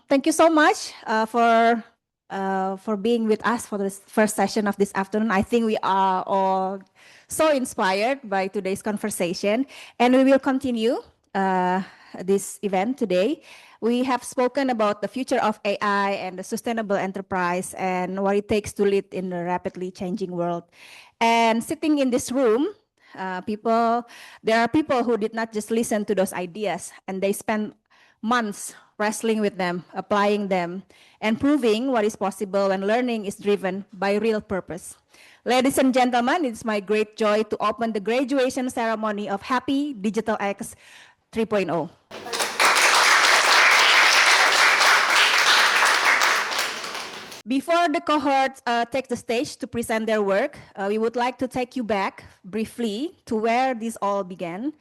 Thank you so much for being with us for this first session of this afternoon. I think we are all so inspired by today's conversation, and we will continue this event today. We have spoken about the future of AI and the sustainable enterprise and what it takes to lead in a rapidly changing world. And sitting in this room, there are people who did not just listen to those ideas, and they spent months wrestling with them, applying them, and proving what is possible when learning is driven by real purpose. Ladies and gentlemen, it's my great joy to open the graduation ceremony of Happy Digital X 3.0. Before the cohort takes the stage to present their work, we would like to take you back briefly to where this all began.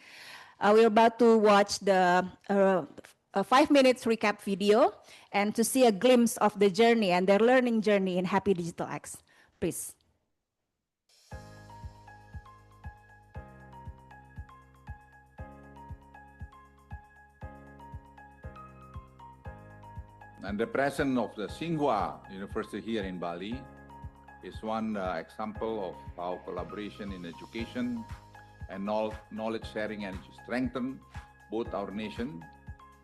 We're about to watch the a 5 minutes recap video and to see a glimpse of the journey and their learning journey in Happy Digital X. Please. And the presence of the Tsinghua University here in Bali is one example of how collaboration in education and knowledge sharing and strengthen both our nation.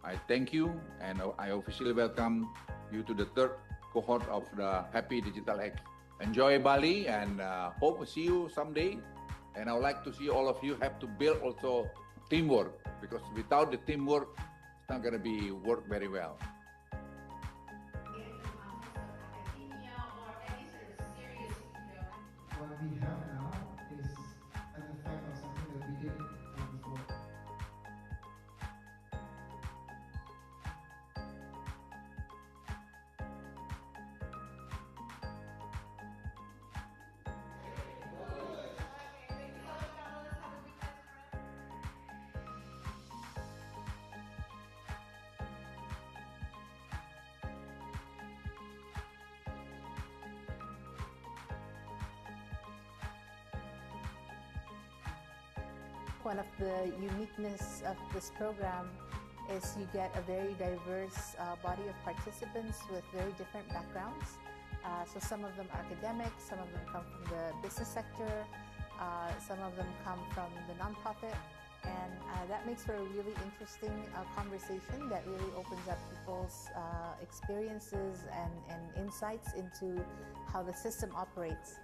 I thank you and I officially welcome you to the third cohort of the Happy Digital X. Enjoy Bali and hope to see you someday. And I would like to see all of you have to build also teamwork, because without the teamwork, it's not going to be work very well. What we have now is an effect of something that we did before. One of the uniqueness of this program is you get a very diverse body of participants with very different backgrounds. So some of them are academics, some of them come from the business sector, some of them come from the nonprofit, and that makes for a really interesting conversation that really opens up people's experiences and insights into how the system operates.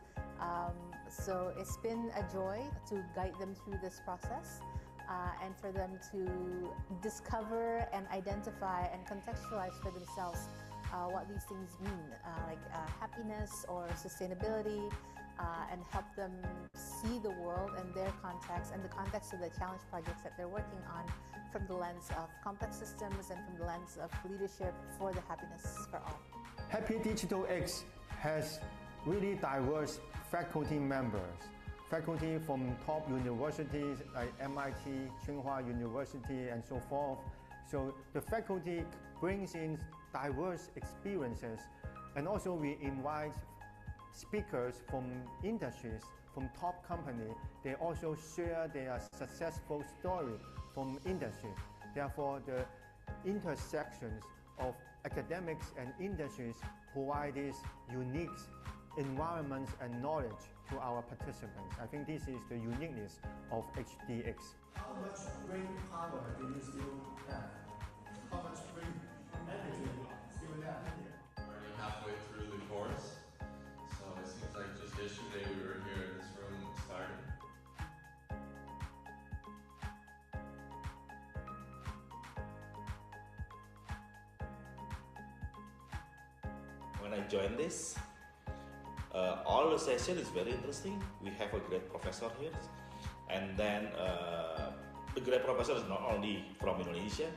So it's been a joy to guide them through this process and for them to discover and identify and contextualize for themselves what these things mean, like happiness or sustainability, and help them see the world and their context and the context of the challenge projects that they're working on from the lens of complex systems and from the lens of leadership for the happiness for all. Happy Digital X has really diverse faculty members, faculty from top universities like MIT, Tsinghua University, and so forth. So the faculty brings in diverse experiences, and also we invite speakers from industries, from top companies. They also share their successful story from industry. Therefore, the intersections of academics and industries provide these unique environments and knowledge to our participants. I think this is the uniqueness of HDX. How much brain power do you still have? How much brain energy still left here? Already halfway through the course, so it seems like just yesterday we were here in this room starting. When I joined this, all the session is very interesting. We have a great professor here, and then the great professor is not only from Indonesia,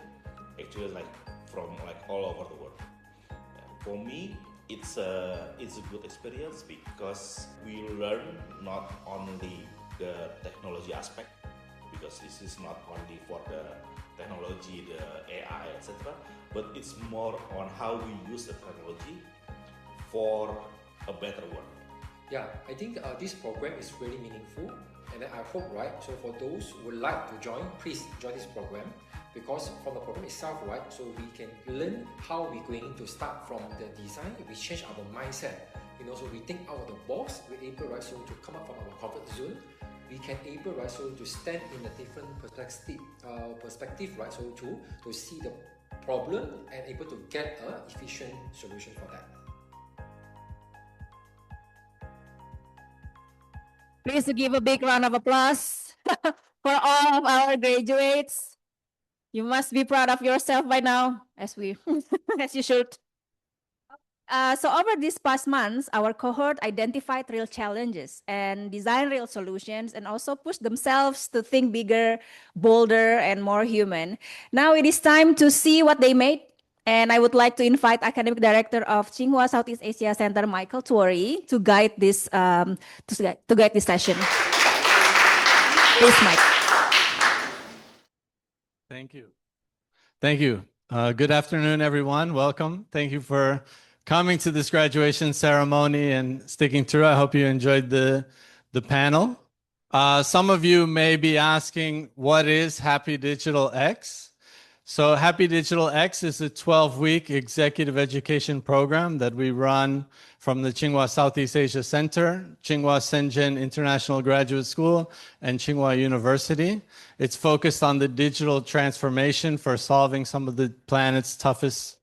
actually like from all over the world. For me, it's a good experience because we learn not only the technology aspect, because this is not only for the technology, the AI, etc., but it's more on how we use the technology for a better world. Yeah, I think this program is really meaningful, and I hope, right, so for those who would like to join, please join this program, because from the program itself, right, so we can learn how we're going to start from the design. We change our mindset, so we think out of the box. We're able, right, so to come up from our comfort zone. We can able, right, so to stand in a different perspective, right, so to see the problem and able to get an efficient solution for that. Please give a big round of applause for all of our graduates. You must be proud of yourself by now, as you should. So over these past months, our cohort identified real challenges and designed real solutions, and also pushed themselves to think bigger, bolder, and more human. Now it is time to see what they made. And I would like to invite Academic Director of Tsinghua Southeast Asia Center, Michael Tuori, to guide this session. Please, Mike. Thank you. Thank you. Good afternoon, everyone. Welcome. Thank you for coming to this graduation ceremony and sticking through. I hope you enjoyed the panel. Some of you may be asking, what is Happy Digital X? So Happy Digital X is a 12-week executive education program that we run from the Tsinghua Southeast Asia Center, Tsinghua Shenzhen International Graduate School, and Tsinghua University. It's focused on the digital transformation for solving some of the planet's toughest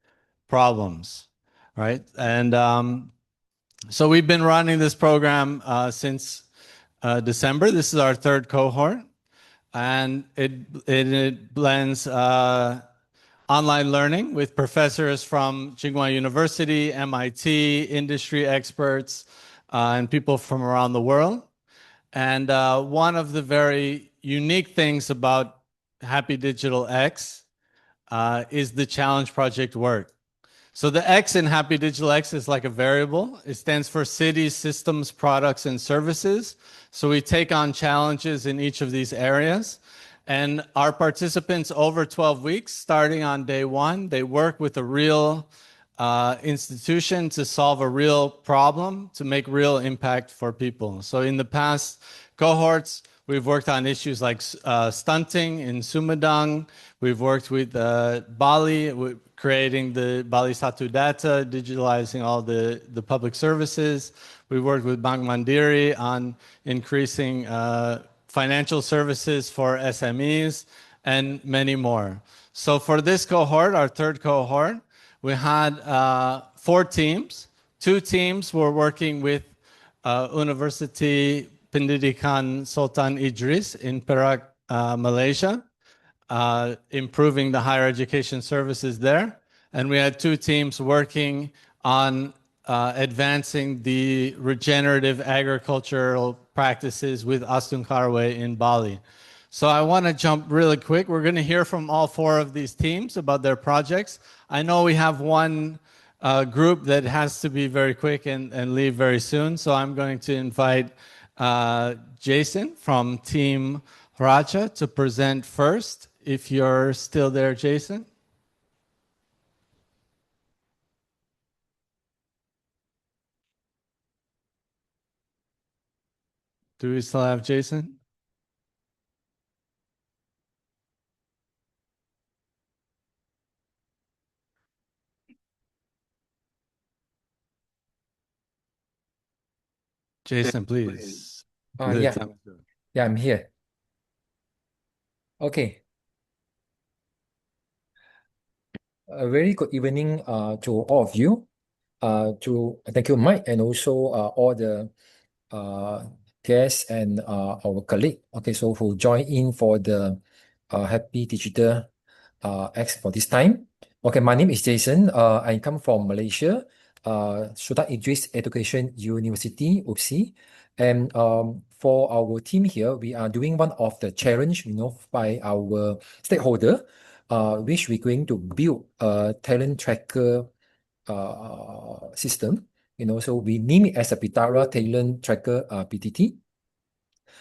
problems, right? And so we've been running this program since December. This is our third cohort. And it blends online learning with professors from Tsinghua University, MIT, industry experts, and people from around the world. And one of the very unique things about Happy Digital X is the challenge project work. So the X in Happy Digital X is like a variable. It stands for cities, systems, products, and services. So we take on challenges in each of these areas. And our participants over 12 weeks, starting on day one, they work with a real institution to solve a real problem, to make real impact for people. So in the past cohorts, we've worked on issues like stunting in Sumedang. We've worked with Bali, creating the Bali Satu Data, digitalizing all the public services. We worked with Bank Mandiri on increasing financial services for SMEs, and many more. So for this cohort, our third cohort, we had 4 teams. 2 teams were working with University Pendidikan Sultan Idris in Perak, Malaysia, improving the higher education services there. And we had 2 teams working on advancing the regenerative agricultural practices with Astun Karwe in Bali. So I want to jump really quick. We're going to hear from all 4 of these teams about their projects. I know we have one group that has to be very quick and leave very soon. So I'm going to invite Jason from Team Raja to present first. If you're still there, Jason. Do we still have Jason? Jason, please. Yeah, I'm here. Okay. A very good evening to all of you. Thank you, Mike, and also all the guests and our colleague. Okay, so who joined in for the Happy Digital X for this time. Okay, my name is Jason. I come from Malaysia, Sultan Idris Education University, UPSI. And for our team here, we are doing one of the challenge, by our stakeholder, which we're going to build a talent tracker system. So we name it as a Pitara Talent Tracker PTT.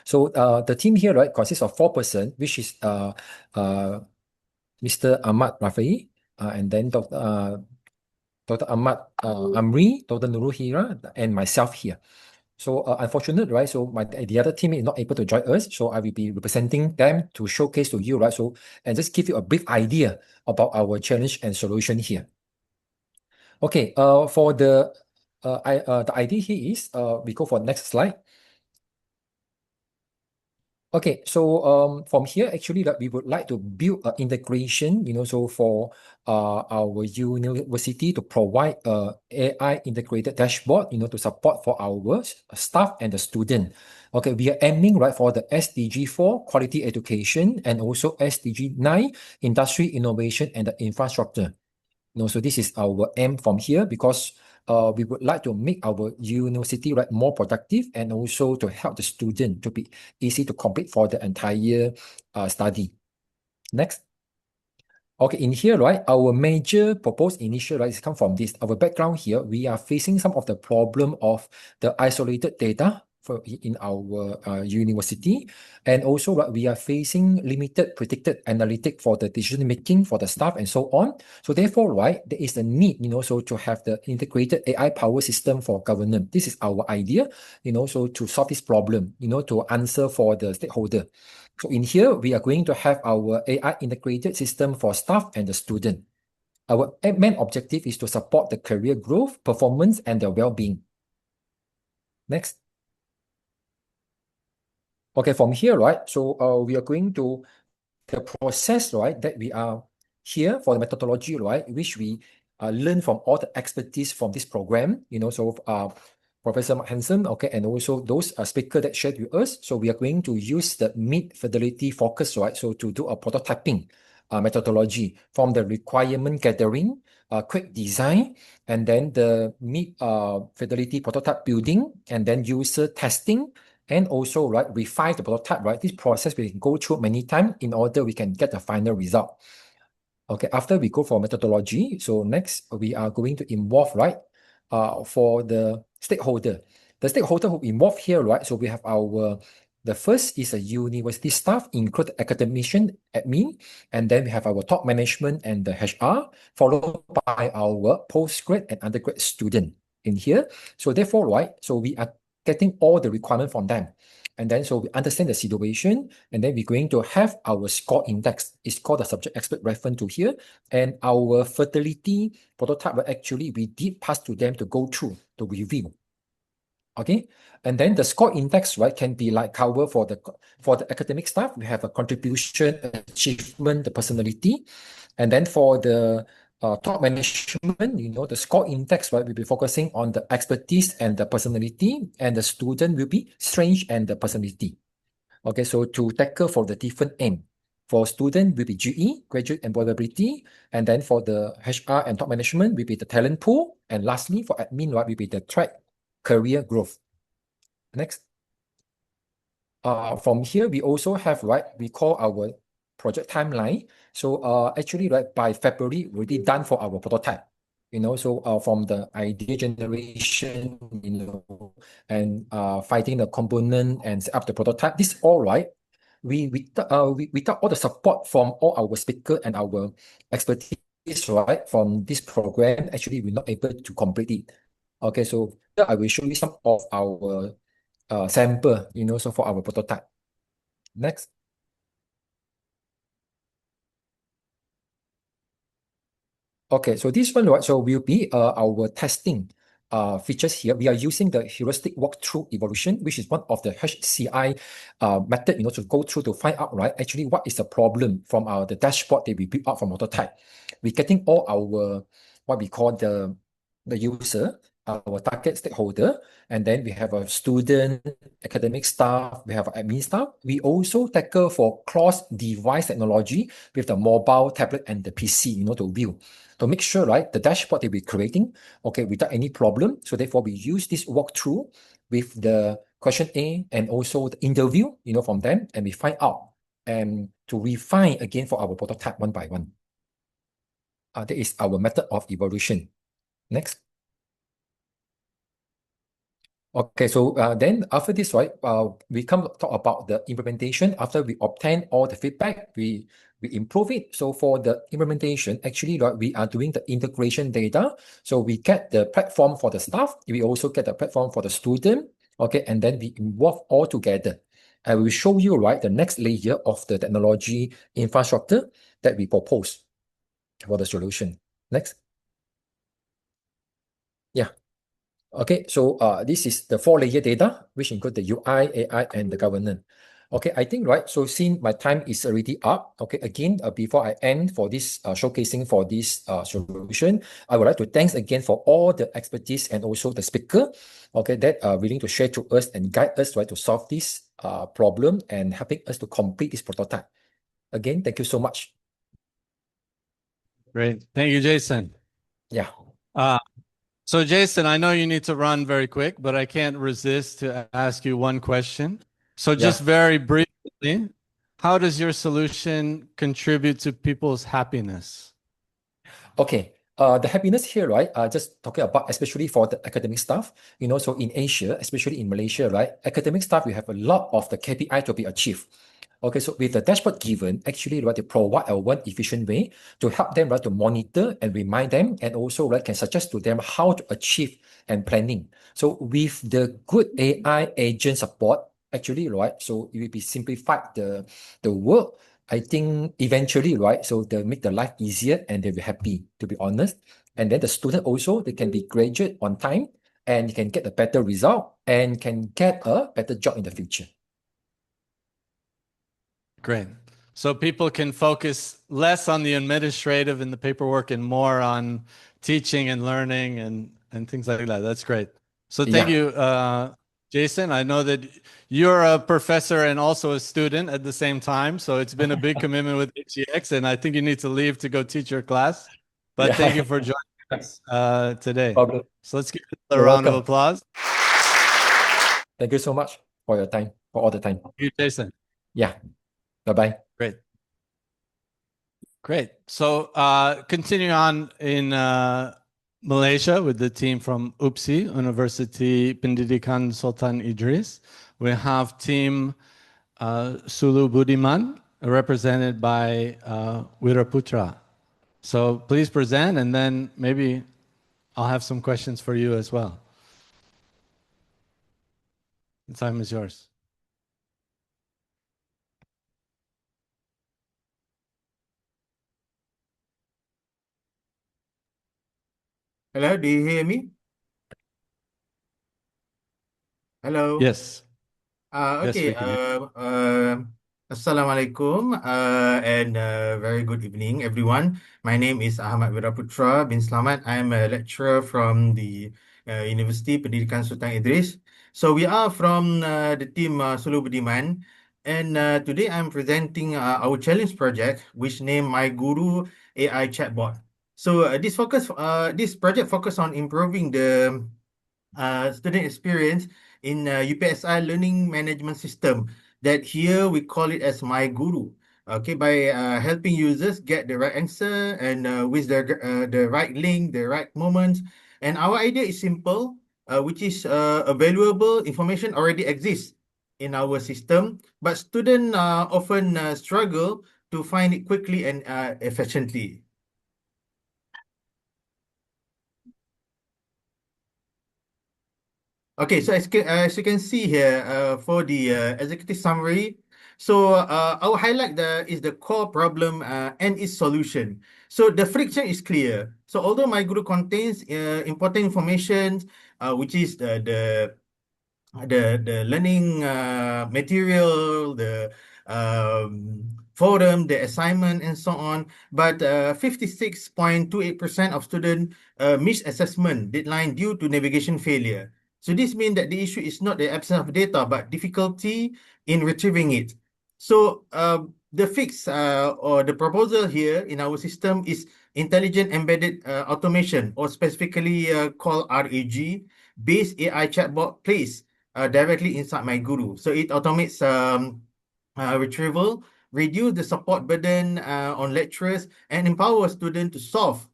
So the team here, right, consists of 4 persons, which is Mr. Ahmad Rafai, and then Dr. Ahmad Amri, Dr. Nurul Hira, and myself here. So unfortunate, right? So the other team is not able to join us. So I will be representing them to showcase to you, right? So and just give you a brief idea about our challenge and solution here. Okay. For the idea here is we go for next slide. Okay, so from here actually that we would like to build an integration, so for our university to provide a AI integrated dashboard, to support for our staff and the student. Okay, we are aiming right for the SDG 4 quality education and also SDG 9 industry innovation and the infrastructure. So this is our aim from here because we would like to make our university more productive and also to help the student to be easy to complete for the entire study. Next. Okay, in here, right, our major proposed initial, right, is come from this. Our background here, we are facing some of the problem of the isolated data in our university, and also we are facing limited predicted analytic for the decision making for the staff and so on. So therefore, right, there is a need, so to have the integrated AI power system for governance. This is our idea, so to solve this problem, to answer for the stakeholder. So in here, we are going to have our AI integrated system for staff and the student. Our main objective is to support the career growth, performance, and the well-being. Next. Okay, from here, right, so we are going to the process, right, that we are here for the methodology, right, which we learn from all the expertise from this program, so Professor Mark Hansen, okay, and also those speakers that shared with us. So we are going to use the mid-fidelity focus, right, so to do a prototyping methodology from the requirement gathering, quick design, and then the mid-fidelity prototype building, and then user testing, and also, right, refine the prototype, right? This process we can go through many times in order we can get the final result. Okay, after we go for methodology, so next we are going to involve, right, for the stakeholder. The stakeholder who involved here, right? So we have the first is a university staff, include academician, admin, and then we have our top management and the HR, followed by our postgrad and undergrad student in here. So therefore, right, so we are getting all the requirement from them. And then so we understand the situation, and then we're going to have our score index. It's called the subject expert reference to here. And our fertility prototype, actually, we did pass to them to go through, to review. Okay, and then the score index, right, can be like cover for the academic staff. We have a contribution, achievement, the personality, and then for the top management, the score index, right, will be focusing on the expertise and the personality, and the student will be strength and the personality. Okay, so to tackle for the different aim. For student will be GE, graduate employability, and then for the HR and top management will be the talent pool, and lastly for admin, right, will be the track career growth. Next. From here, we also have, right, we call our project timeline. So actually, right, by February, already done for our prototype. So from the idea generation, and finding the component and set up the prototype. This all right. We got all the support from all our speaker and our expertise, right, from this program. Actually, we're not able to complete it. Okay, so I will show you some of our sample, so for our prototype. Next. Okay, so this one, right, so will be our testing features here. We are using the heuristic walkthrough evolution, which is one of the HCI method, to go through to find out, right, actually what is the problem from the dashboard that we built out from prototype. We're getting all our, what we call the user, our target stakeholder, and then we have a student, academic staff, we have admin staff. We also tackle for cross-device technology with the mobile, tablet, and the PC, to view. To make sure, right, the dashboard that we're creating, okay, without any problem. So therefore, we use this walkthrough with the question A and also the interview, from them, and we find out and to refine again for our prototype one by one. That is our method of evolution. Next. Okay, so then after this, right, we come talk about the implementation. After we obtain all the feedback, we improve it. So for the implementation, actually, right, we are doing the integration data. So we get the platform for the staff. We also get the platform for the student. okay, and then we involve all together. I will show you, right, the next layer of the technology infrastructure that we propose for the solution. Next. Yeah. Okay, so this is the 4-layer data, which include the UI, AI, and the governance. Okay, I think, right, so since my time is already up, okay, again, before I end for this showcasing for this solution, I would like to thanks again for all the expertise and also the speaker, okay, that are willing to share to us and guide us, right, to solve this problem and helping us to complete this prototype. Again, thank you so much. Great. Thank you, Jason. Yeah. So Jason, I know you need to run very quick, but I can't resist to ask you one question. So just very briefly, how does your solution contribute to people's happiness? Okay. The happiness here, right? Just talking about especially for the academic staff, you know, so in Asia, especially in Malaysia, right? Academic staff, we have a lot of the KPI to be achieved. Okay, so with the dashboard given, actually, right, they provide a one efficient way to help them, right, to monitor and remind them, and also, right, can suggest to them how to achieve and planning. So with the good AI agent support, actually, right, so it will be simplified the work. I think eventually, right, so they'll make the life easier and they'll be happy, to be honest. And then the student also, they can be graduate on time and can get a better result and can get a better job in the future. Great. So people can focus less on the administrative and the paperwork and more on teaching and learning and things like that. That's great. So thank you, Jason. I know that you're a professor and also a student at the same time. So it's been a big commitment with HEX, and I think you need to leave to go teach your class. But thank you for joining us today. So let's give a round of applause. Thank you so much for your time, for all the time. Thank you, Jason. Yeah. Bye-bye. Great. Great. So continuing on in Malaysia with the team from UPSI, University Pendidikan Sultan Idris, we have team Sulu Budiman, represented by Wiraputra. So please present, and then maybe I'll have some questions for you as well. The time is yours. Hello, do you hear me? Hello. Yes. Okay. Assalamualaikum and very good evening, everyone. My name is Ahmad Wiraputra bin Slamet. I am a lecturer from the University Pendidikan Sultan Idris. So we are from the team Sulu Budiman, and today I'm presenting our challenge project, which named My Guru AI Chatbot. So this project focus on improving the student experience in UPSI learning management system. That here we call it as My Guru. Okay, by helping users get the right answer and with the right link, the right moment. And our idea is simple, which is a valuable information already exists in our system, but students often struggle to find it quickly and efficiently. Okay, so as you can see here, for the executive summary, so our highlight is the core problem and its solution. So the friction is clear. So although My Guru contains important information, which is the learning material, the forum, the assignment, and so on, but 56.28% of students miss assessment deadline due to navigation failure. So this means that the issue is not the absence of data, but difficulty in retrieving it. So the fix or the proposal here in our system is intelligent embedded automation, or specifically called RAG, based AI chatbot placed directly inside My Guru. So it automates retrieval, reduce the support burden on lecturers, and empower students to solve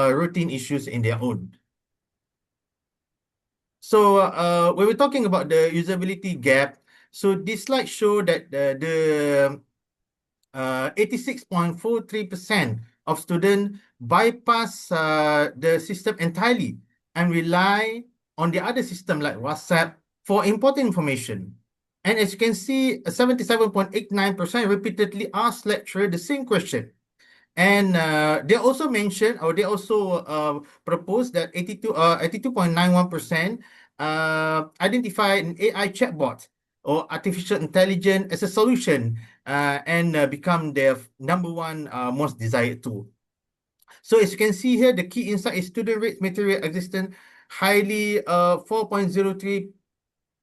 routine issues in their own. So when we're talking about the usability gap, so this slide show that the 86.43% of students bypass the system entirely and rely on the other system like WhatsApp, for important information. And as you can see, 77.89% repeatedly asked lecturer the same question. And they also mentioned, or they also proposed that 82.91% identify an AI chatbot or artificial intelligence as a solution and become their number one most desired tool. So as you can see here, the key insight is student rate material existence highly 4.03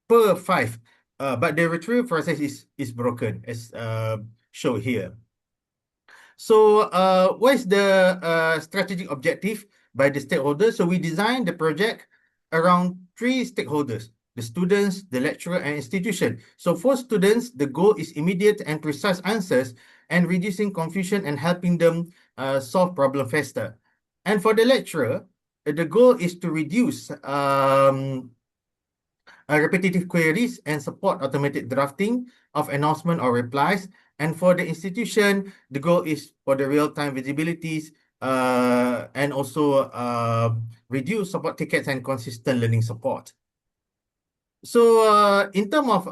per 5, but the retrieval process is broken as shown here. So what is the strategic objective by the stakeholders? So we designed the project around 3 stakeholders: the students, the lecturer, and institution. So for students, the goal is immediate and precise answers and reducing confusion and helping them solve problem faster. And for the lecturer, the goal is to reduce repetitive queries and support automated drafting of announcement or replies. And for the institution, the goal is for the real-time visibilities and also reduce support tickets and consistent learning support. So in terms of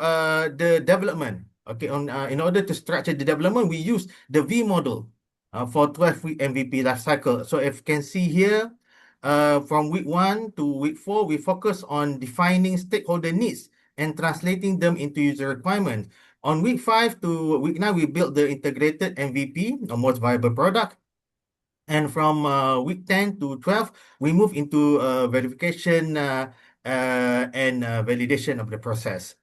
the development, okay, in order to structure the development, we use the V model for 12-week MVP life cycle. So if you can see here, from week 1 to week 4, we focus on defining stakeholder needs and translating them into user requirements. On week 5 to week 9, we built the integrated MVP, or most viable product. And from week 10 to 12, we move into verification and validation of the process.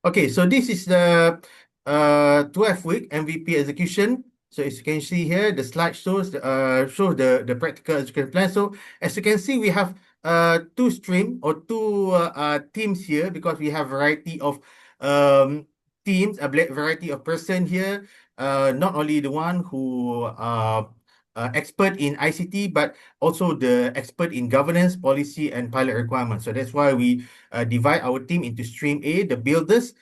Okay, so this is the 12-week MVP execution. So as you can see here, the slide shows the practical execution plan. So as you can see, we have 2 streams or 2 teams here because we have variety of teams, a variety of person here. Not only the one who expert in ICT, but also the expert in governance, policy, and pilot requirements. So that's why we divide our team into stream A, the builders,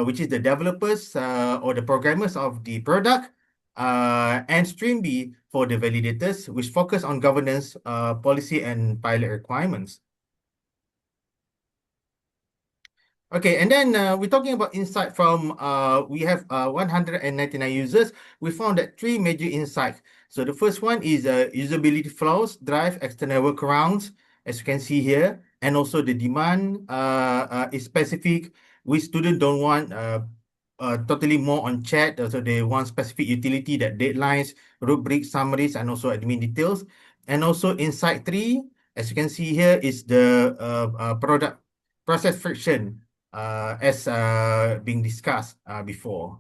which is the developers or the programmers of the product, and stream B for the validators, which focus on governance, policy, and pilot requirements. Okay, and then we're talking about insight from, we have 199 users. We found that 3 major insights. So the first one is usability flaws, drive external workarounds, as you can see here. And also the demand is specific. We students don't want totally more on chat. So they want specific utility, that deadlines, rubric summaries, and also admin details. And also insight 3, as you can see here, is the product process friction. As being discussed before.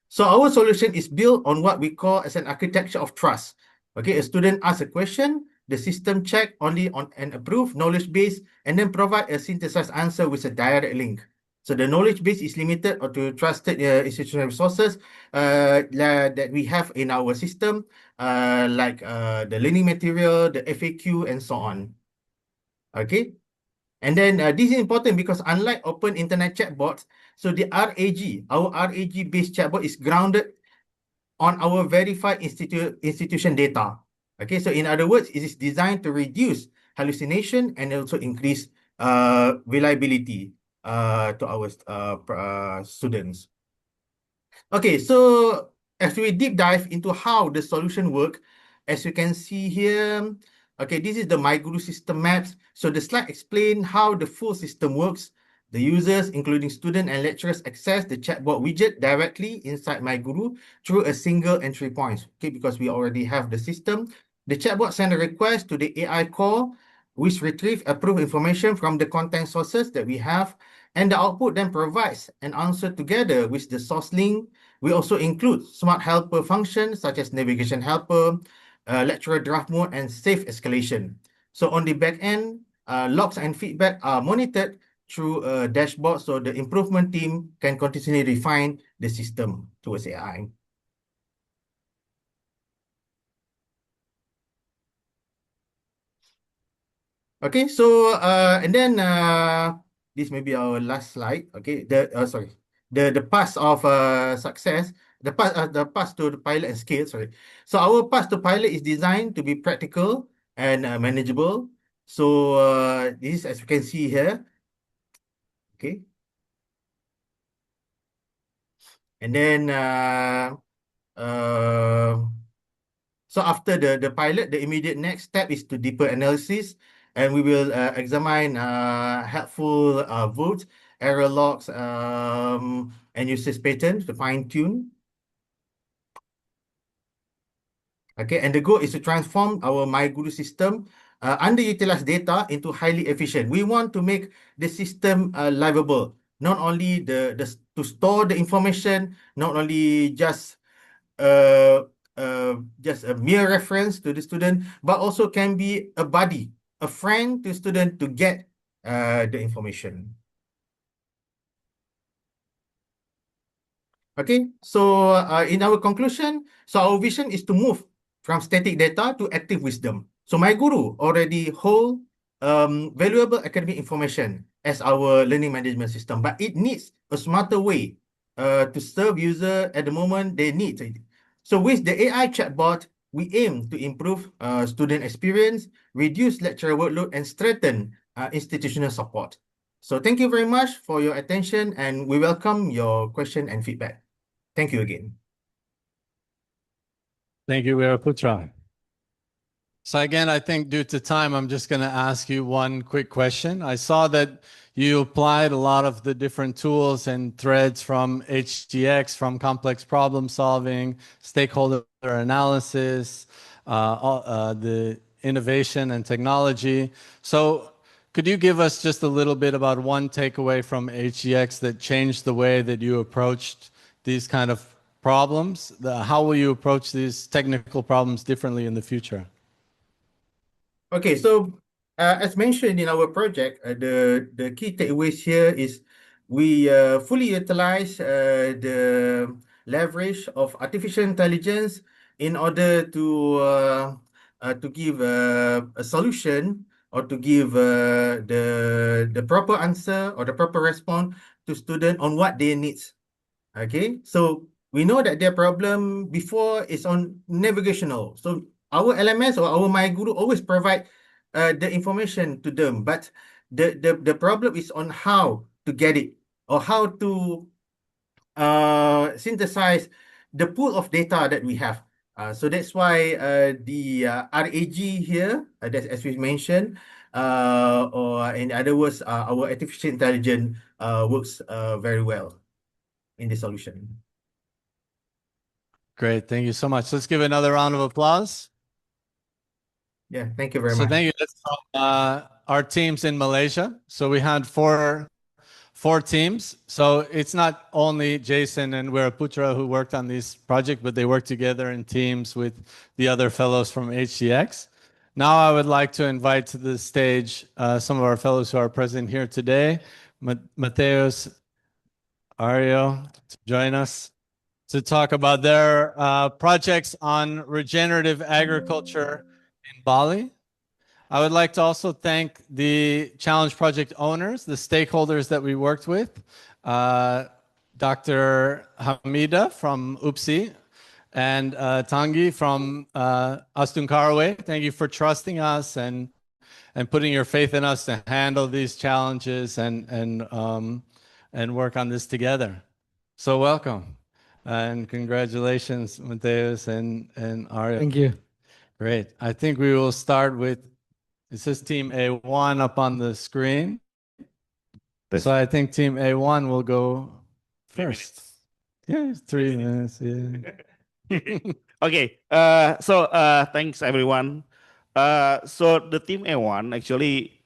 So our solution is built on what we call as an architecture of trust. Okay, a student asks a question, the system check only on an approved knowledge base and then provide a synthesized answer with a direct link. So the knowledge base is limited or to trusted institutional resources that we have in our system, like the learning material, the FAQ, and so on. Okay. And then this is important because unlike open internet chatbots, so the RAG, our RAG-based chatbot is grounded on our verified institution data. Okay, so in other words, it is designed to reduce hallucination and also increase reliability to our students. Okay, so as we deep dive into how the solution work, as you can see here, okay, this is the MyGuru system maps. So the slide explains how the full system works. The users, including students and lecturers, access the chatbot widget directly inside MyGuru through a single entry point. Okay, because we already have the system. The chatbot sends a request to the AI core, which retrieves approved information from the content sources that we have, and the output then provides an answer together with the source link. We also include smart helper functions such as navigation helper, lecturer draft mode, and safe escalation. So on the back end, logs and feedback are monitored through a dashboard, so the improvement team can continuously refine the system towards AI. Okay, so and then this may be our last slide. Okay, the path of success, the path to the pilot and scale. Sorry. So our path to pilot is designed to be practical and manageable. So this is as you can see here. Okay. And then so after the pilot, the immediate next step is to deeper analysis, and we will examine helpful votes, error logs, and usage patterns to fine tune. Okay, and the goal is to transform our MyGuru system underutilized data into highly efficient. We want to make the system livable, not only to store the information, not only just a mere reference to the student, but also can be a buddy, a friend to student to get the information. Okay, so in our conclusion, so our vision is to move from static data to active wisdom. So MyGuru already hold valuable academic information as our learning management system, but it needs a smarter way to serve user at the moment they need it. So with the AI chatbot, we aim to improve student experience, reduce lecturer workload, and strengthen institutional support. So thank you very much for your attention, and we welcome your question and feedback. Thank you again. Thank you, Wiraputra. So again, I think due to time, I'm just going to ask you one quick question. I saw that you applied a lot of the different tools and threads from HGX, from complex problem solving, stakeholder analysis, the innovation and technology. So could you give us just a little bit about one takeaway from HGX that changed the way that you approached these kind of problems? How will you approach these technical problems differently in the future? Okay, so as mentioned in our project, the key takeaways here is we fully utilize the leverage of artificial intelligence in order to give a solution or to give the proper answer or the proper response to student on what they need. Okay, so we know that their problem before is on navigational. So our LMS or our MyGuru always provide the information to them, but the problem is on how to get it or how to synthesize the pool of data that we have. So that's why the RAG here, that's as we mentioned, or in other words, our artificial intelligence works very well in the solution. Great, thank you so much. Let's give another round of applause. Yeah, thank you very So much. thank you. That's from our teams in Malaysia. So we had four teams. So it's not only Jason and Wiraputra who worked on this project, but they worked together in teams with the other fellows from HGX. Now I would like to invite to the stage some of our fellows who are present here today, Mateus, Ario, to join us to talk about their projects on regenerative agriculture in Bali. I would like to also thank the challenge project owners, the stakeholders that we worked with, Dr. Hamida from UPSI and Tangi from Astun Caraway. Thank you for trusting us and putting your faith in us to handle these challenges and work on this together. So welcome and congratulations, Mateus and Arya. Thank you. Great. I think we will start with, it says Team A1 up on the screen. So I think Team A1 will go first. Yeah, 3 minutes. Yeah. Okay. Thanks everyone. So the Team A1 actually,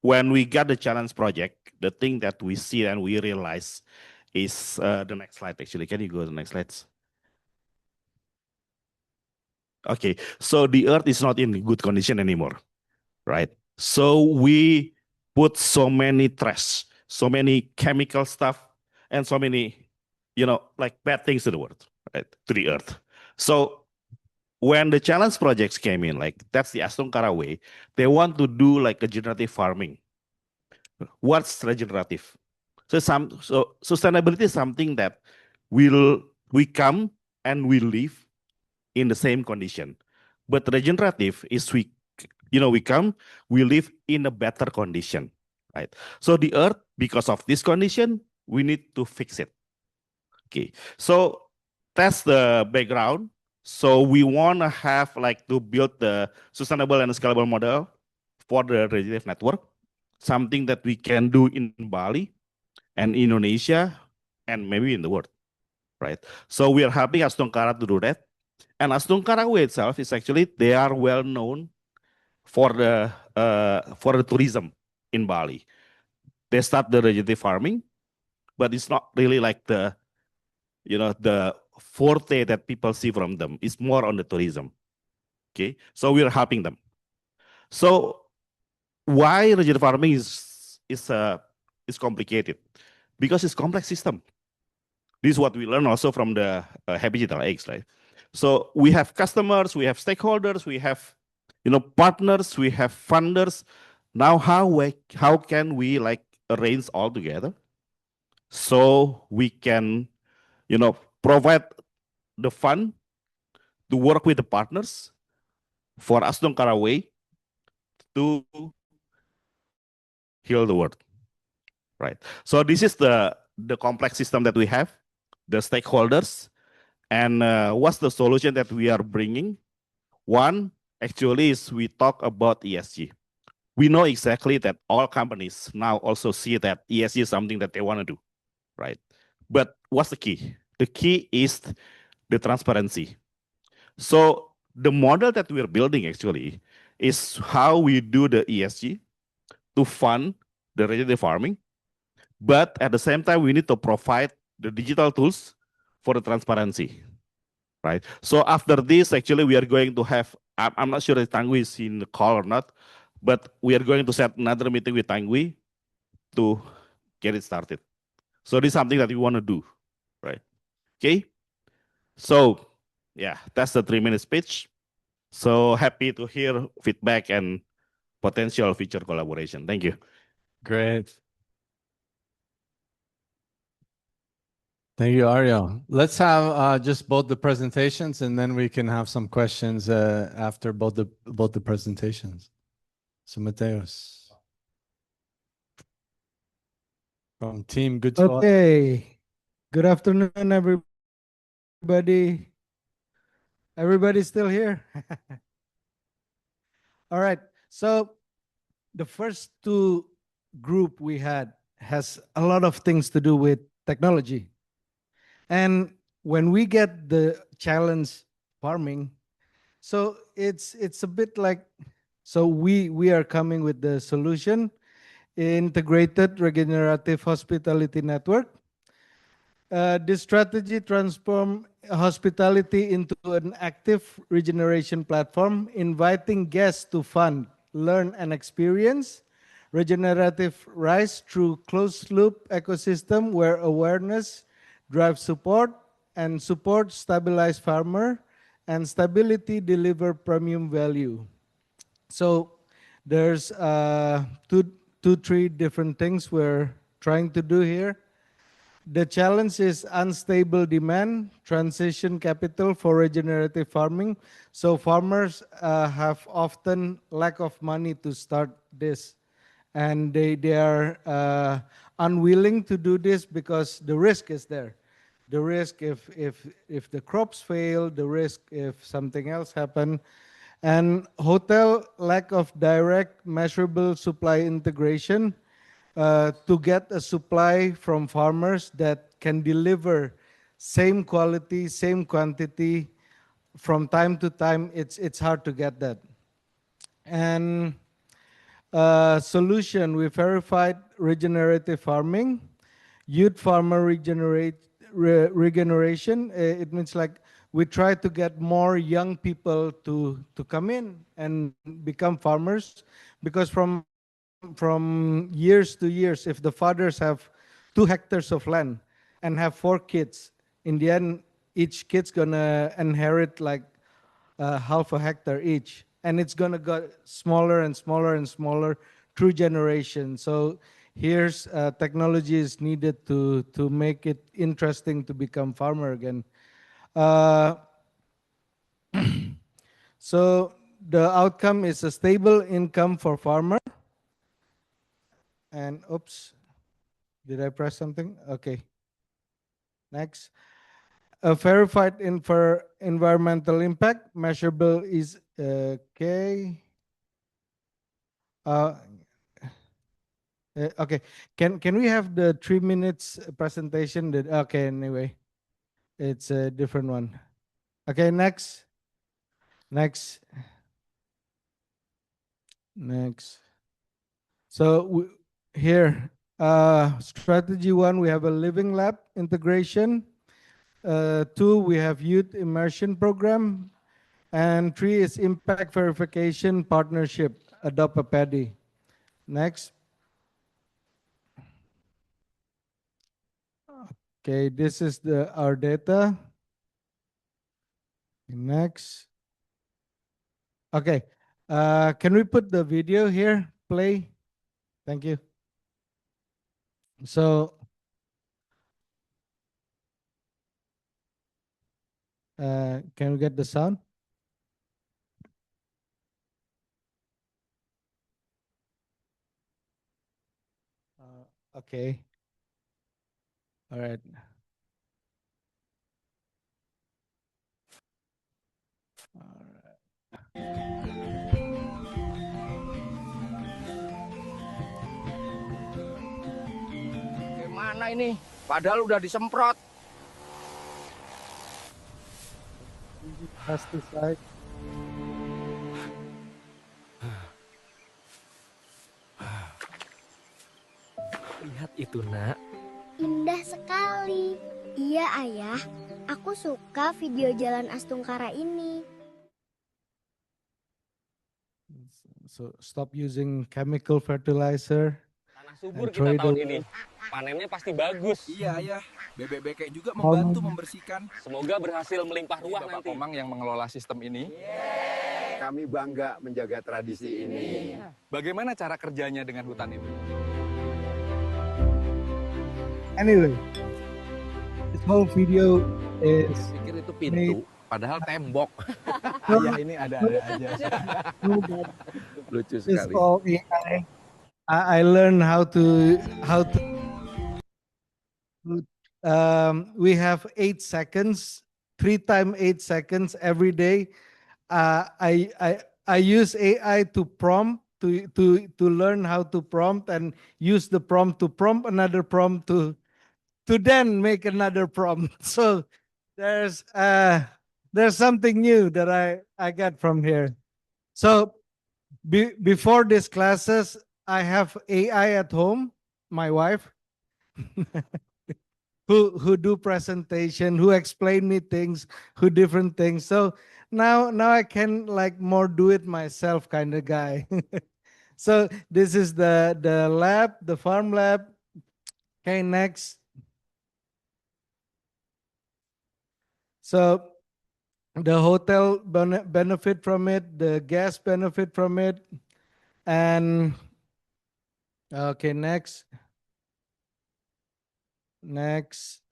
when we got the challenge project, the thing that we see and we realize is the next slide. Actually, can you go to the next slides? Okay. So the Earth is not in good condition anymore, right? So we put so many trash, so many chemical stuff, and so many, like bad things to the world, right? To the Earth. So when the challenge projects came in, like that's the Astun Caraway, they want to do like a regenerative farming. What's regenerative? So sustainability is something that we come and we live in the same condition. But regenerative is we come, we live in a better condition, right? So the earth, because of this condition, we need to fix it. Okay, so that's the background. So we want to have to build the sustainable and scalable model for the regenerative network, something that we can do in Bali and Indonesia and maybe in the world, right? So we are helping Astungkara to do that. And Astungkarawa itself is actually, they are well known for the tourism in Bali. They start the regenerative farming, but it's not really like the forte that people see from them. It's more on the tourism. Okay, so we are helping them. So why regenerative farming is complicated? Because it's complex system. This is what we learn also from the Happy Digital X, right? So we have customers, we have stakeholders, we have partners, we have funders. Now how can we arrange all together so we can provide the fund to work with the partners for Astungkara Way to heal the world, right? So this is the complex system that we have, the stakeholders, and what's the solution that we are bringing? One, actually, is we talk about ESG. We know exactly that all companies now also see that ESG is something that they want to do, right? But what's the key? The key is the transparency. So the model that we're building actually is how we do the ESG to fund the regenerative farming. But at the same time, we need to provide the digital tools for the transparency, right? So after this, actually, we are going to have, I'm not sure if Tanguy is in the call or not, but we are going to set another meeting with Tanguy to get it started. So this is something that we want to do, right? Okay. So yeah, that's the 3-minute speech. So happy to hear feedback and potential future collaboration. Thank you. Great. Thank you, Aryo. Let's have just both the presentations, and then we can have some questions after both the presentations. So Mateus from Team Good Thought. Okay. Good afternoon, everybody. Everybody's still here? All right. So the first two group we had has a lot of things to do with technology. And when we get the challenge farming, so it's a bit like, so we are coming with the solution, integrated regenerative hospitality network. This strategy transform hospitality into an active regeneration platform, inviting guests to fund, learn, and experience regenerative rise through closed-loop ecosystem where awareness drives support, and support stabilize farmer, and stability deliver premium value. So there's three different things we're trying to do here. The challenge is unstable demand, transition capital for regenerative farming. So farmers have often lack of money to start this. And they are unwilling to do this because the risk is there. The risk if the crops fail, the risk if something else happen. And hotel lack of direct measurable supply integration. To get a supply from farmers that can deliver same quality, same quantity from time to time, it's hard to get that. And solution, we verified regenerative farming, youth farmer regeneration. It means like we try to get more young people to come in and become farmers, because from years to years, if the fathers have 2 hectares of land and have 4 kids, in the end, each kid's gonna inherit like half a hectare each. And it's gonna go smaller and smaller and smaller through generations. So here's technology is needed to make it interesting to become farmer again. So the outcome is a stable income for farmer. And oops, did I press something? Okay. Next. A verified environmental impact measurable is okay. Okay. Can we have the 3 minutes presentation? Okay. Anyway, it's a different one. Okay. Next. So here, strategy 1, we have a living lab integration. 2, we have youth immersion program. And 3 is impact verification partnership, adopt a paddy. Next. Okay, this is our data. Next. Okay, can we put the video here? Play. Thank you. So, can we get the sound? Okay. All right. Gimana ini? Padahal udah disemprot. Pesticide. Lihat itu, Nak. Indah sekali. Iya, Ayah. Aku suka video jalan Astungkara ini. So stop using chemical fertilizer. Tanah subur and kita trade tahun away. ini. Panennya pasti bagus. Iya, Ayah. Bebek-bebek juga membantu membersihkan. Semoga berhasil melimpah ruah Bapak nanti. Komang yang mengelola sistem ini. Kami bangga menjaga tradisi ini. Bagaimana cara kerjanya dengan hutan itu? Anyway, this whole video is Pikir itu pintu, padahal tembok. Ayah ini ada-ada aja. Lucu It's sekali. all AI. I learned how to we have 8 seconds, 3 times 8 seconds every day. I use AI to prompt to learn how to prompt and use the prompt to prompt another prompt to then make another prompt. So there's something new that I got from here. So before these classes, I have AI at home, my wife, who do presentation, who explain me things, who different things. So now I can like more do it myself kind of guy. So this is the lab, the farm lab. Okay, next. So the hotel benefit from it, the guest benefit from it, and okay, next.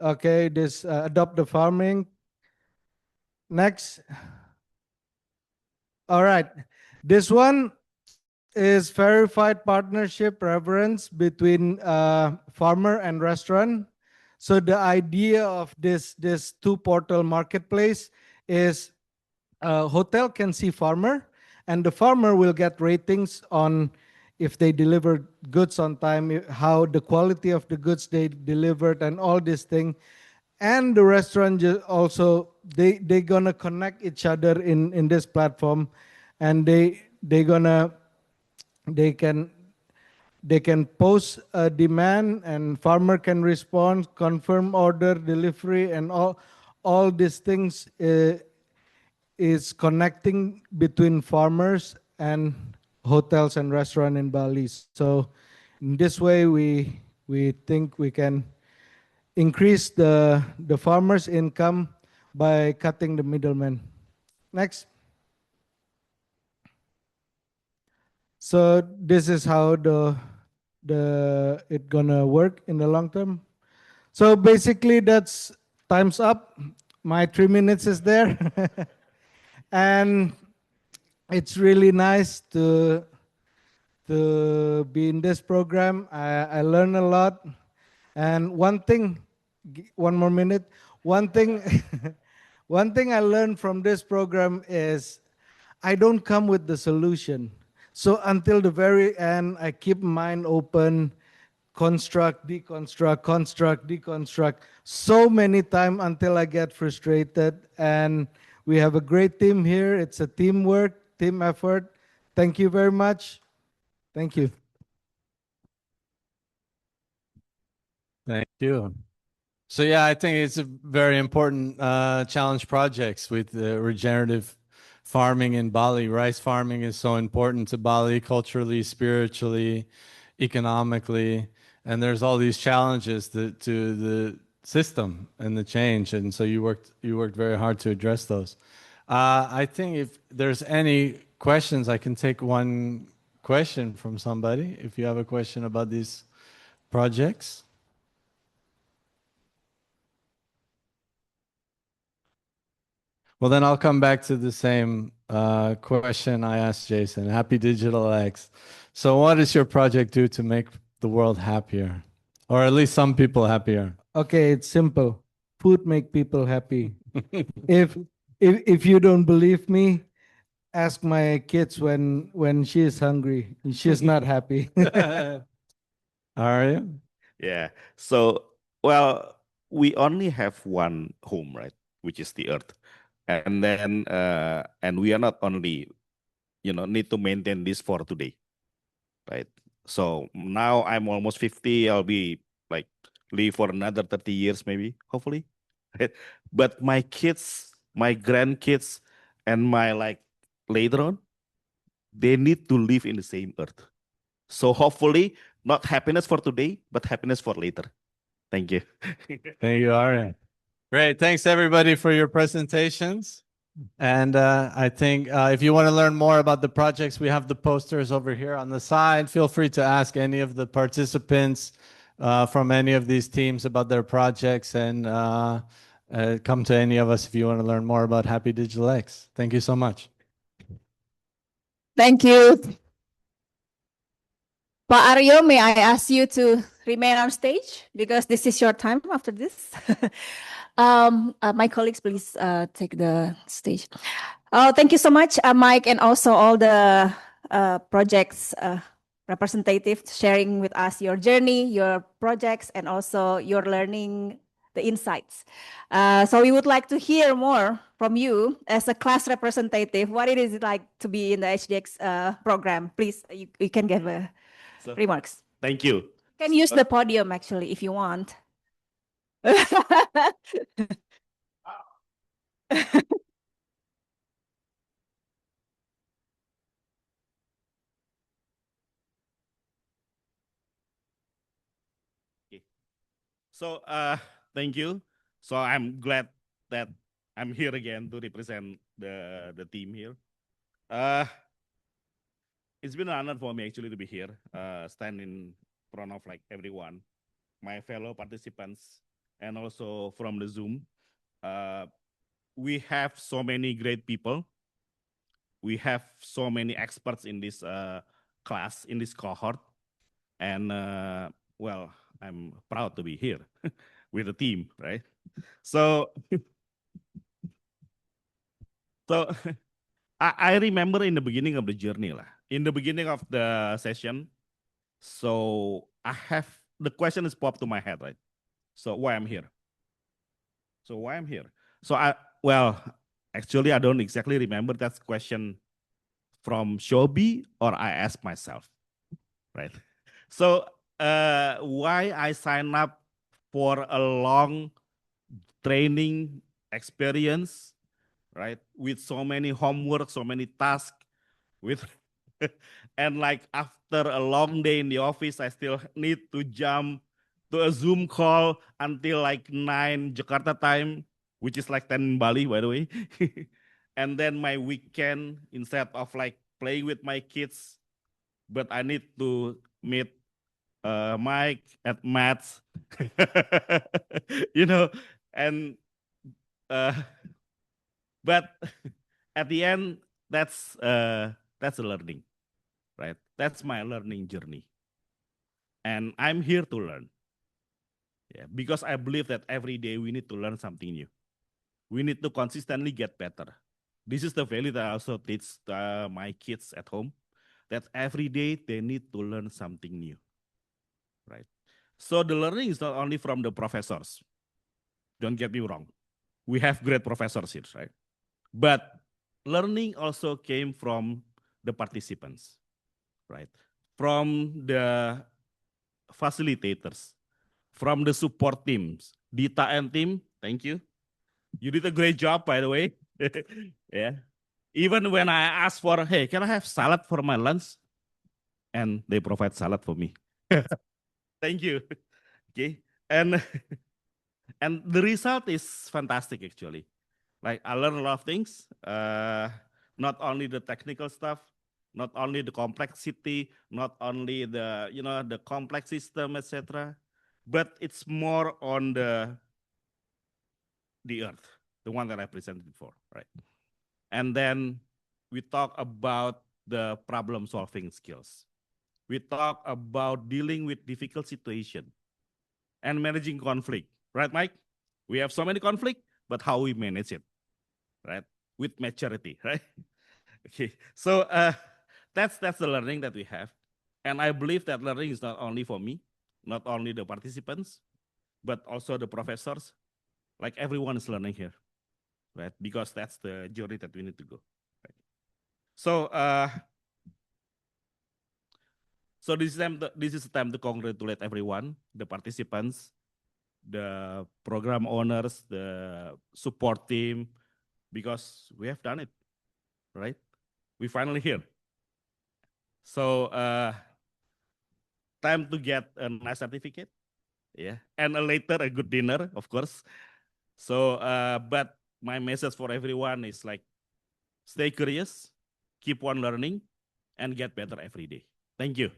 Okay, this adopt the farming. Next. All right, this one is verified partnership reference between farmer and restaurant. So the idea of this 2-portal marketplace is hotel can see farmer, and the farmer will get ratings on if they deliver goods on time, how the quality of the goods they delivered, and all this thing. And the restaurant also they gonna connect each other in this platform, and they can post a demand, and farmer can respond, confirm order, delivery, and all these things is connecting between farmers and hotels and restaurant in Bali. So in this way, we think we can increase the farmers' income by cutting the middleman. Next. So this is how the it gonna work in the long term. So basically, that's time's up. My 3 minutes is there, and it's really nice to be in this program. I learn a lot, and one thing, one more minute. One thing, one thing I learned from this program is I don't come with the solution. So until the very end, I keep mind open, construct, deconstruct so many times until I get frustrated. And we have a great team here. It's a teamwork, team effort. Thank you very much. Thank you. Thank you. So yeah, I think it's a very important challenge projects with regenerative farming in Bali. Rice farming is so important to Bali culturally, spiritually, economically, and there's all these challenges to the system and the change. And so you worked very hard to address those. I think if there's any questions, I can take one question from somebody. If you have a question about these projects. Well, then I'll come back to the same question I asked Jason. Happy Digital X. So what does your project do to make the world happier? Or at least some people happier? Okay, it's simple. Food make people happy. if you don't believe me, ask my kids when she is hungry. She's not happy. Are you? Yeah. So, well, we only have one home, right? Which is the earth. And then, and we are not only, need to maintain this for today, right? So now I'm almost 50. I'll be like live for another 30 years, maybe, hopefully. But my kids, my grandkids, and my later on, they need to live in the same earth. So hopefully, not happiness for today, but happiness for later. Thank you. Thank you, Aryan. Great. Thanks, everybody, for your presentations. And I think if you want to learn more about the projects, we have the posters over here on the side. Feel free to ask any of the participants from any of these teams about their projects, and come to any of us if you want to learn more about Happy Digital X. Thank you so much. Thank you. Pak Aryo, may I ask you to remain on stage because this is your time after this. My colleagues, please take the stage. Oh, thank you so much, Mike, and also all the projects representatives sharing with us your journey, your projects, and also your learning, the insights. So we would like to hear more from you as a class representative. What it is like to be in the HDX program? Please, you can give remarks. Thank you. You can use the podium actually if you want. So thank you. So I'm glad that I'm here again to represent the team here. It's been an honor for me actually to be here, stand in front of everyone, my fellow participants, and also from the Zoom. We have so many great people. We have so many experts in this class, in this cohort. And well, I'm proud to be here with the team, right? So, I remember in the beginning of the journey, in the beginning of the session, so the question is popped to my head, right? So why I'm here? So actually, I don't exactly remember that question from Shobi or I asked myself, right? So why I sign up for a long training experience, right? With so many homework, so many tasks, and after a long day in the office, I still need to jump to a Zoom call until 9 Jakarta time, which is 10 in Bali, by the way. And then my weekend, instead of playing with my kids, but I need to meet Mike at maths, you know, and uh, but at the end, that's a learning, right? That's my learning journey, and I'm here to learn. Yeah, because I believe that every day we need to learn something new. We need to consistently get better. This is the value that I also teach my kids at home, that every day they need to learn something new, right? So the learning is not only from the professors. Don't get me wrong. We have great professors here, right? But learning also came from the participants, right? From the facilitators, from the support teams. Dita and team, thank you. You did a great job, by the way. Yeah. Even when I asked for, hey, can I have salad for my lunch? And they provide salad for me. Thank you. Okay. And the result is fantastic, actually. Like, I learned a lot of things, not only the technical stuff, not only the complexity, not only the, the complex system, etc., but it's more on the earth, the one that I presented before, right? And then we talk about the problem solving skills. We talk about dealing with difficult situation and managing conflict, right, Mike? We have so many conflict, but how we manage it, right? With maturity, right? Okay, so that's the learning that we have. And I believe that learning is not only for me, not only the participants, but also the professors. Like, everyone is learning here, right? Because that's the journey that we need to go. Right? So, so this is the time to congratulate everyone, the participants, the program owners, the support team, because we have done it, right? We finally here. So, time to get a nice certificate, yeah, and later a good dinner, of course. So, but my message for everyone is like, stay curious, keep on learning, and get better every day. Thank you.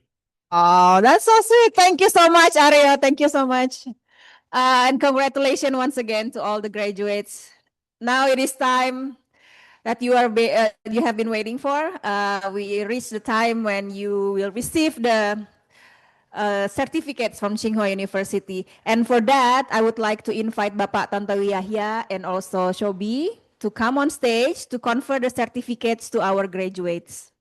Oh, that's so sweet. Thank you so much, Aryo. Thank you so much. And congratulations once again to all the graduates. Now it is time that you have been waiting for. We reached the time when you will receive the certificates from Tsinghua University. And for that, I would like to invite Bapak Tantowi Yahya and also Shobi to come on stage to confer the certificates to our graduates.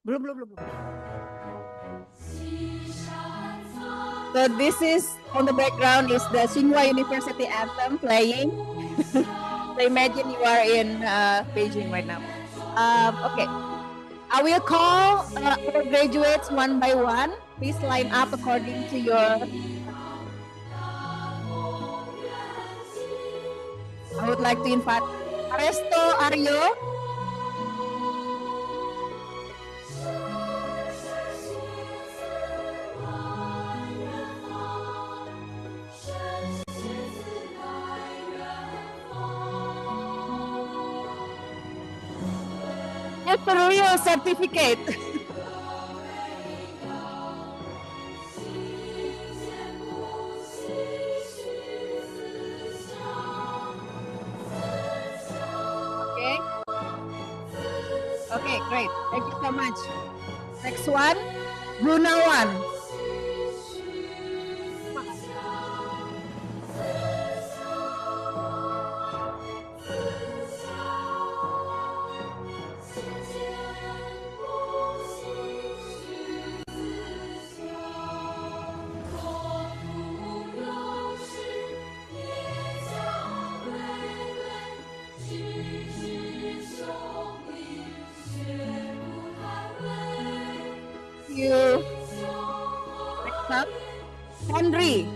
Belum. So this is, on the background is the Tsinghua University anthem playing. So imagine you are in Beijing right now. Okay, I will call our graduates one by one. Please line up according to your... I would like to invite Aresto Aryo. It's a real certificate. Okay. Okay, great. Thank you so much. Next one, Gunawan. You. Next up, Henry.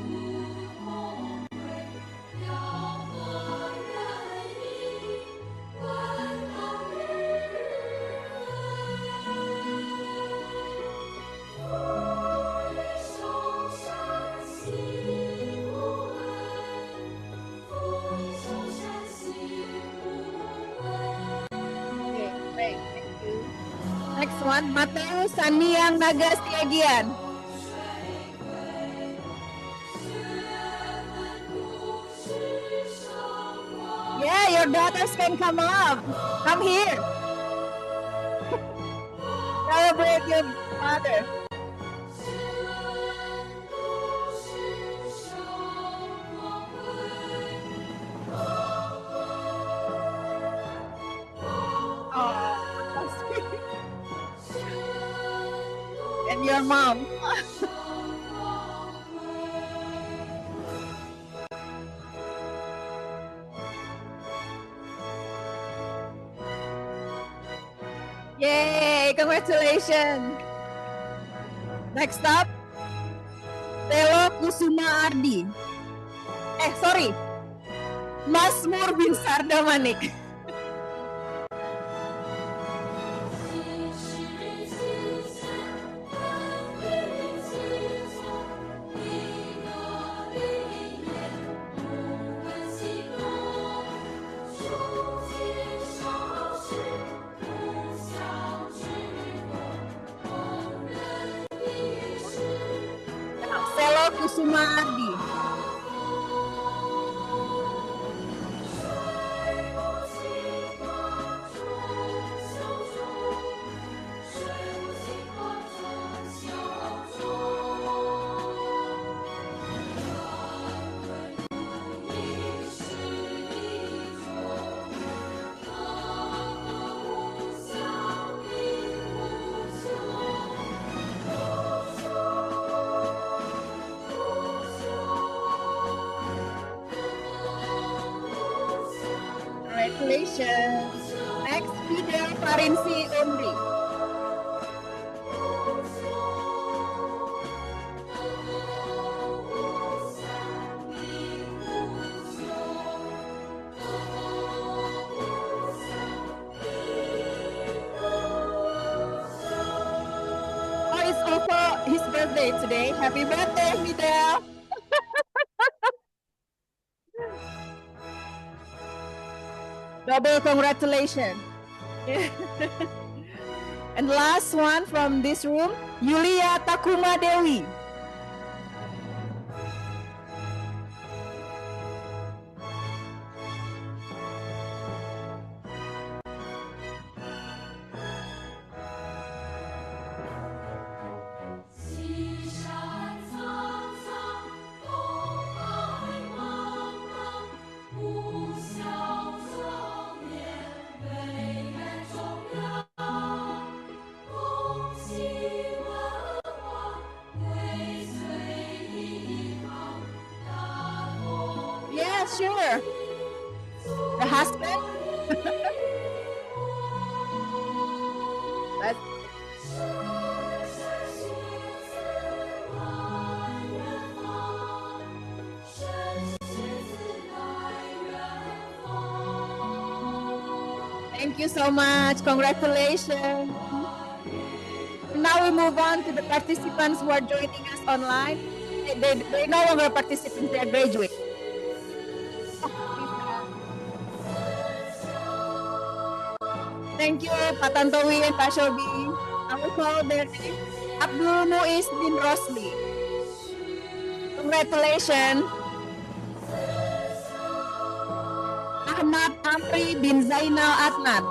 one, Mateus Saniang Nagas Tiagian. Yeah, your daughters can come up. Come here. Celebrate your father. And your mom. Yay, congratulations. Next up, Telo Kusuma Ardi. Sorry. Masmur bin Sarda Manik. Telo Kusuma Ardi. Congratulations. Next, Fidel Farinsi Omri. Oh, it's also his birthday today. Happy birthday, Fidel. Double congratulations. And last one from this room, Yulia Takuma Dewi. Yeah, sure. The husband. Let's- Thank you so much. Congratulations. Now we move on to the participants who are joining us online. They no longer participants, they are graduates. Thank you, Pak Tantowi and Pak Shobi. I will call their name. Abdul Muiz bin Rosli. Congratulations. Ahmad Amri bin Zainal Adnan.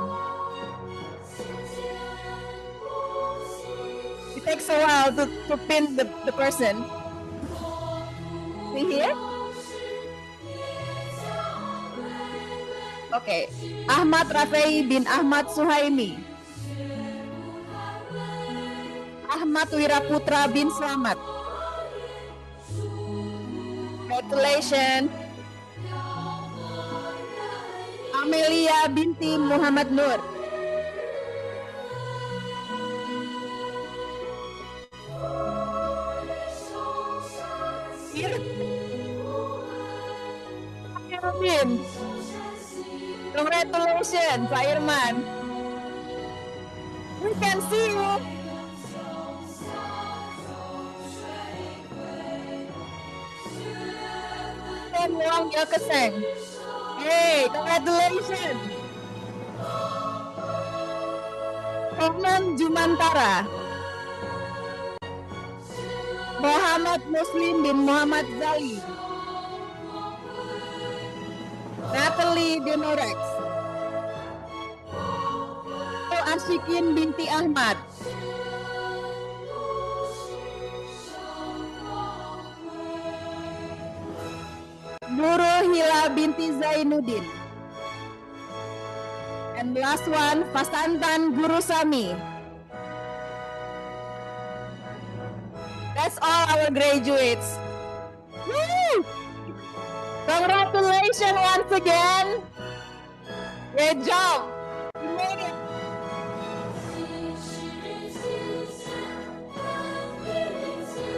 It takes a while to pin the person. See here? Okay. Ahmad Rafai bin Ahmad Suhaimi. Ahmad Wiraputra bin Slamet. Congratulations. Amelia binti Muhammad Nur. Here. Irvin. Congratulations, Pak Irman. We can see you. Ten Wong Yokeseng. Hey, congratulations. Roman Jumantara. Muhammad Muslim bin Muhammad Zali. Natalie Denorex. Ashikin binti Ahmad. Nurul Hila binti Zainuddin. And last one, Fasantan Guru Sami. That's all our graduates. Woo! Congratulations once again. Great job. You made it.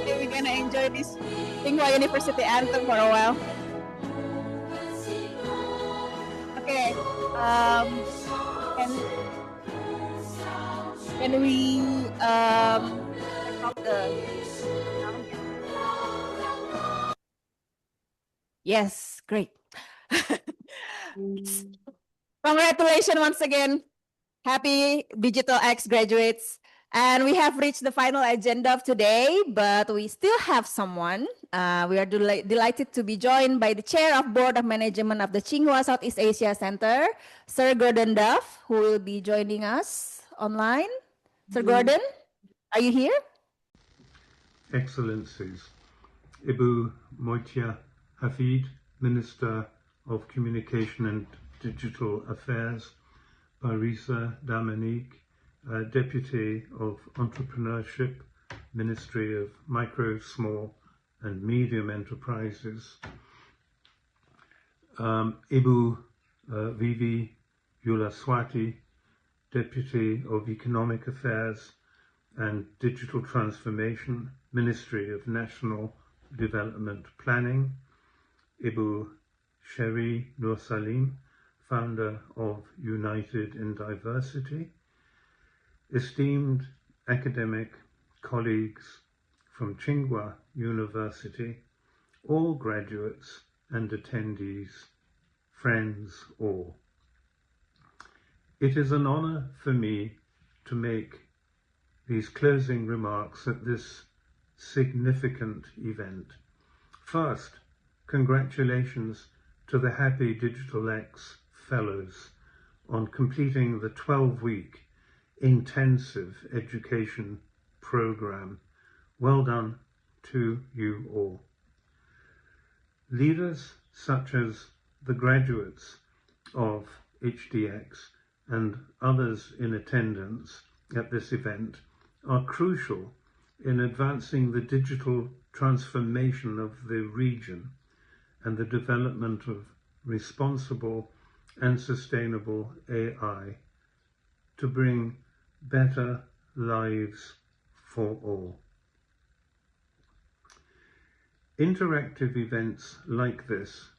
Okay, we're gonna enjoy this Tsinghua University anthem for a while. Okay. Can we Yes, great. Congratulations once again. Happy Digital X graduates. And we have reached the final agenda of today, but we still have someone. We are delighted to be joined by the Chair of Board of Management of the Tsinghua Southeast Asia Center, Sir Gordon Duff, who will be joining us online. Sir Gordon, are you here? Excellencies, Ibu Moitia Hafid, Minister of Communication and Digital Affairs, Barisa Dominique, Deputy of Entrepreneurship, Ministry of Micro, Small and Medium Enterprises, Ibu Vivi Yulaswati, Deputy of Economic Affairs and Digital Transformation, Ministry of National Development Planning, Ibu Sheri Nur Salim, founder of United in Diversity, esteemed academic colleagues from Tsinghua University, all graduates and attendees, friends all. It is an honor for me to make these closing remarks at this significant event. First, congratulations to the Happy Digital X Fellows on completing the 12-week intensive education program. Well done to you all. Leaders such as the graduates of HDX and others in attendance at this event are crucial in advancing the digital transformation of the region and the development of responsible and sustainable AI to bring better lives for all. Interactive events like this,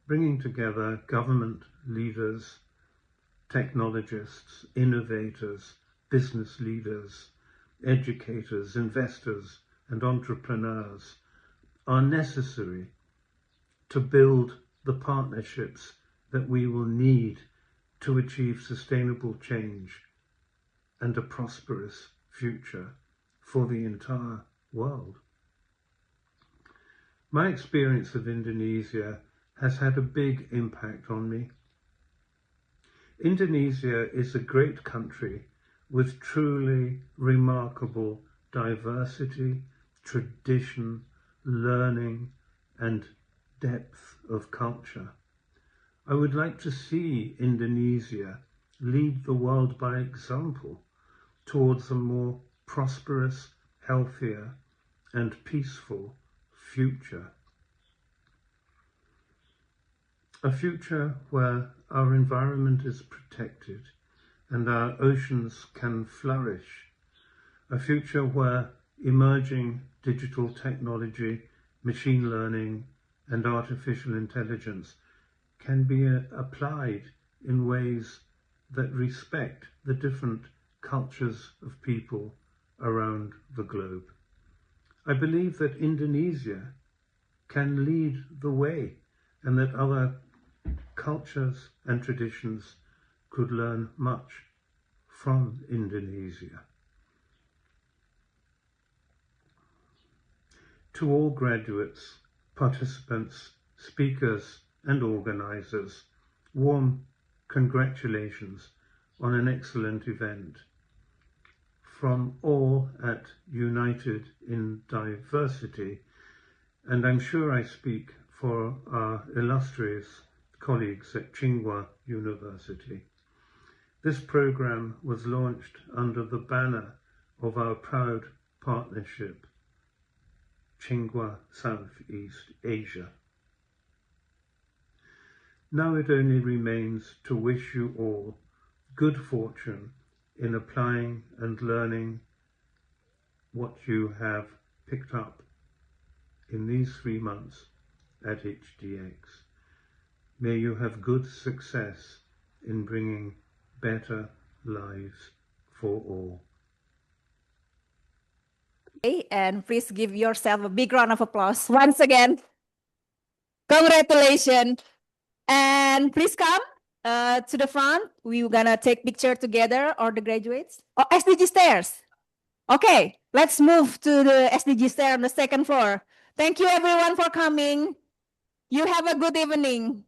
bringing together government leaders, technologists, innovators, business leaders, educators, investors, and entrepreneurs, are necessary to build the partnerships that we will need to achieve sustainable change and a prosperous future for the entire world. My experience of Indonesia has had a big impact on me. Indonesia is a great country with truly remarkable diversity, tradition, learning, and depth of culture. I would like to see Indonesia lead the world by example towards a more prosperous, healthier, and peaceful future. A future where our environment is protected and our oceans can flourish. A future where emerging digital technology, machine learning, and artificial intelligence can be applied in ways that respect the different cultures of people around the globe. I believe that Indonesia can lead the way and that other cultures and traditions could learn much from Indonesia. To all graduates, participants, speakers, and organizers, warm congratulations on an excellent event. From all at United in Diversity, and I'm sure I speak for our illustrious colleagues at Tsinghua University. This program was launched under the banner of our proud partnership, Tsinghua Southeast Asia. Now it only remains to wish you all good fortune in applying and learning what you have picked up in these 3 months at HDX. May you have good success in bringing better lives for all. Okay, and please give yourself a big round of applause once again. Congratulations. And please come to the front. We're gonna take picture together, or the graduates. Oh, SDG stairs. Okay, let's move to the SDG stair on the second floor. Thank you everyone for coming. You have a good evening.